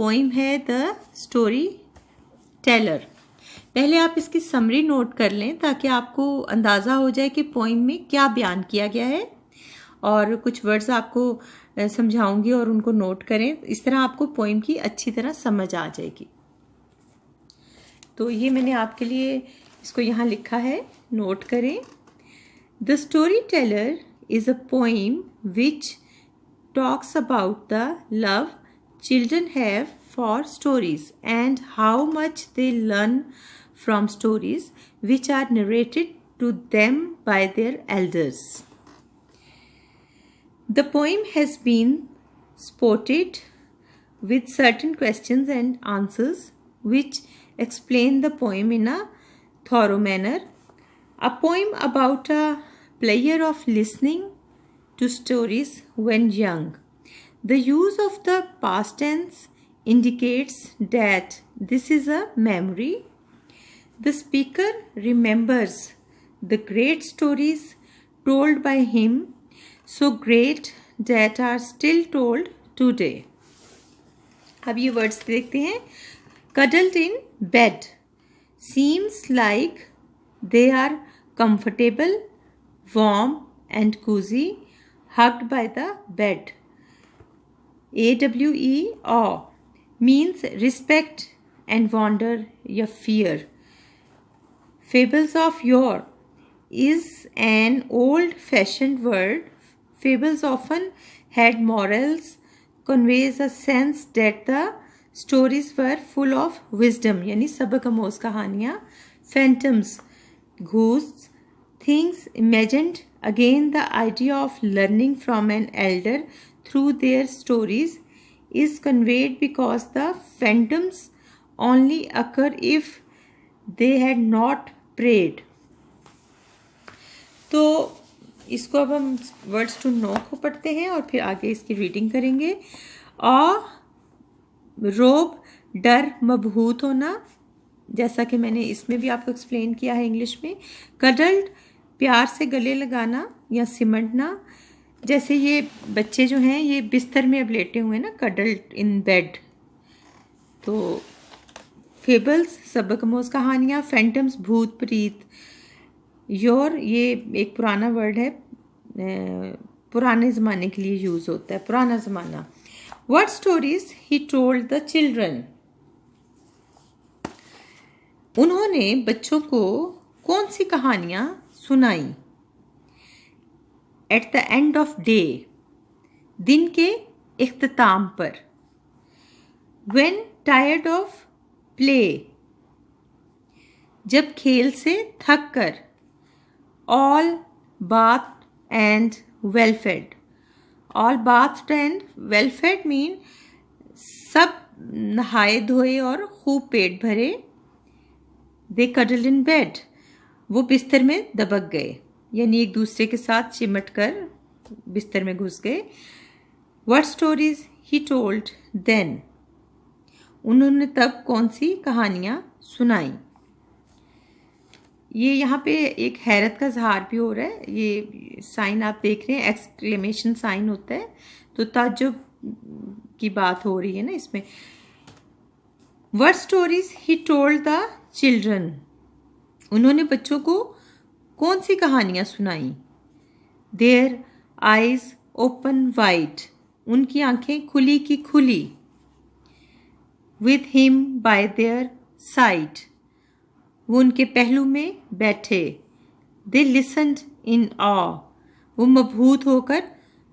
Poem है the story teller. पहले आप इसकी समरी नोट कर लें ताकि आपको अंदाज़ा हो जाए कि पोइम में क्या बयान किया गया है, और कुछ वर्ड्स आपको समझाऊंगी और उनको नोट करें। इस तरह आपको पोइम की अच्छी तरह समझ आ जाएगी। तो ये मैंने आपके लिए इसको यहाँ लिखा है, नोट करें। The story teller is a poem which talks about the love children have for stories and how much they learn from stories which are narrated to them by their elders. The poem has been spotted with certain questions and answers which explain the poem in a thorough manner. A poem about a player of listening to stories when young. The use of the past tense indicates that this is a memory. The speaker remembers the great stories told by him, so great that are still told today. अब ये words देखते हैं। Cuddled in bed seems like they are comfortable, warm and cozy, hugged by the bed. awe means respect and wonder या fear. Fables of yore is an old-fashioned word. Fables often had morals, conveys a sense that the stories were full of wisdom, यानी सबक आमोज़ कहानियाँ. Phantoms, ghosts, things imagined. Again, the idea of learning from an elder through their stories is conveyed because the phantoms only occur if they had not prayed. तो इसको अब हम words to know को पढ़ते हैं और फिर आगे इसकी रीडिंग करेंगे। रोब, डर, मबहूत होना, जैसा कि मैंने इसमें भी आपको एक्सप्लेन किया है इंग्लिश में। कडल्ड, प्यार से गले लगाना या सिमटना, जैसे ये बच्चे जो हैं ये बिस्तर में अब लेटे हुए हैं ना, कडल्ड इन बेड। तो फेबल्स, सबक आमोज़ कहानियाँ। फैंटम्स, भूत प्रीत। योर, ये एक पुराना वर्ड है, पुराने ज़माने के लिए यूज़ होता है, पुराना ज़माना। What stories he told the children, उन्होंने बच्चों को कौन सी कहानियाँ सुनाई। At the end of day, दिन के इख्तिताम पर। व्हेन टायर्ड ऑफ प्ले, जब खेल से थक कर। All bath and well fade, all bath and well fade mean सब नहाए धोए और खूब पेट भरे। दे कडल्ड इन बेड, वो बिस्तर में दबक गए, यानी एक दूसरे के साथ चिमट कर बिस्तर में घुस गए। What stories he told then, उन्होंने तब कौन सी कहानियाँ सुनाई। ये यहाँ पे एक हैरत का इज़हार भी हो रहा है, ये साइन आप देख रहे हैं, एक्सक्लेमेशन साइन होता है, तो ताज्जुब की बात हो रही है ना इसमें। What stories he told the children, उन्होंने बच्चों को कौन सी कहानियाँ सुनाई। देयर आइज ओपन वाइड, उनकी आंखें खुली की खुली। With him by their side, वो उनके पहलू में बैठे। दे लिसन्ड इन ऑ, वो मबहूत होकर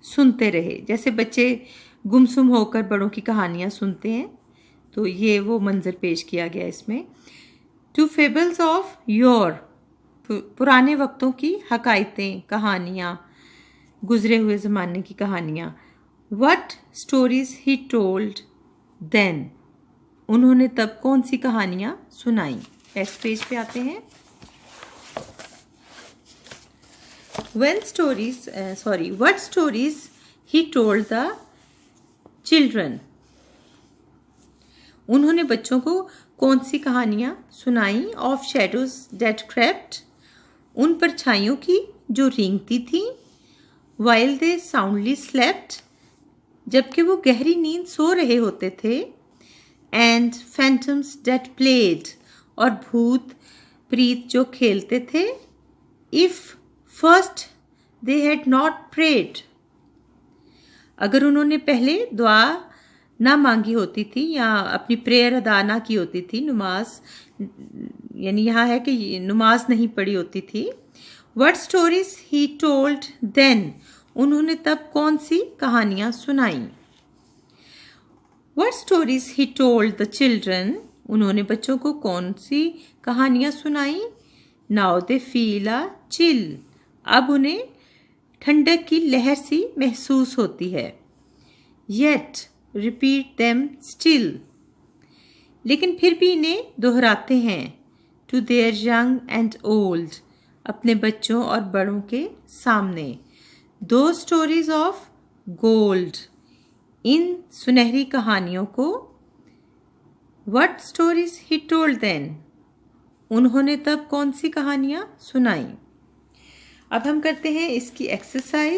सुनते रहे, जैसे बच्चे गुमसुम होकर बड़ों की कहानियाँ सुनते हैं, तो ये वो मंजर पेश किया गया इसमें। टू फेबल्स ऑफ योर, पुराने वक्तों की हकायतें, कहानियाँ, गुजरे हुए ज़माने की कहानियाँ। What stories he told then, उन्होंने तब कौन सी कहानियाँ सुनाई। नेक्स्ट पेज पे आते हैं। What stories he told the children, उन्होंने बच्चों को कौन सी कहानियाँ सुनाई। ऑफ शैडोज डेट क्रेप्ट, उन परछाइयों की जो रेंगती थी। वाइल दे साउंडली स्लेप्ट, जबकि वो गहरी नींद सो रहे होते थे। and phantoms that played, और भूत प्रीत जो खेलते थे, if first they had not prayed, अगर उन्होंने पहले दुआ ना मांगी होती थी या अपनी प्रेयर अदा ना की होती थी, नमाज यानी यहाँ है कि नमाज नहीं पढ़ी होती थी. What stories he told then, उन्होंने तब कौन सी कहानियाँ सुनाई. What stories he told the children, उन्होंने बच्चों को कौन सी कहानियाँ सुनाई. Now they feel a chill, अब उन्हें ठंडक की लहर सी महसूस होती है. Yet repeat them still, लेकिन फिर भी इन्हें दोहराते हैं. To their young and old, अपने बच्चों और बड़ों के सामने. Those stories of gold, इन सुनहरी कहानियों को. What stories he told then, उन्होंने तब कौन सी कहानियाँ सुनाई. अब हम करते हैं इसकी एक्सरसाइज.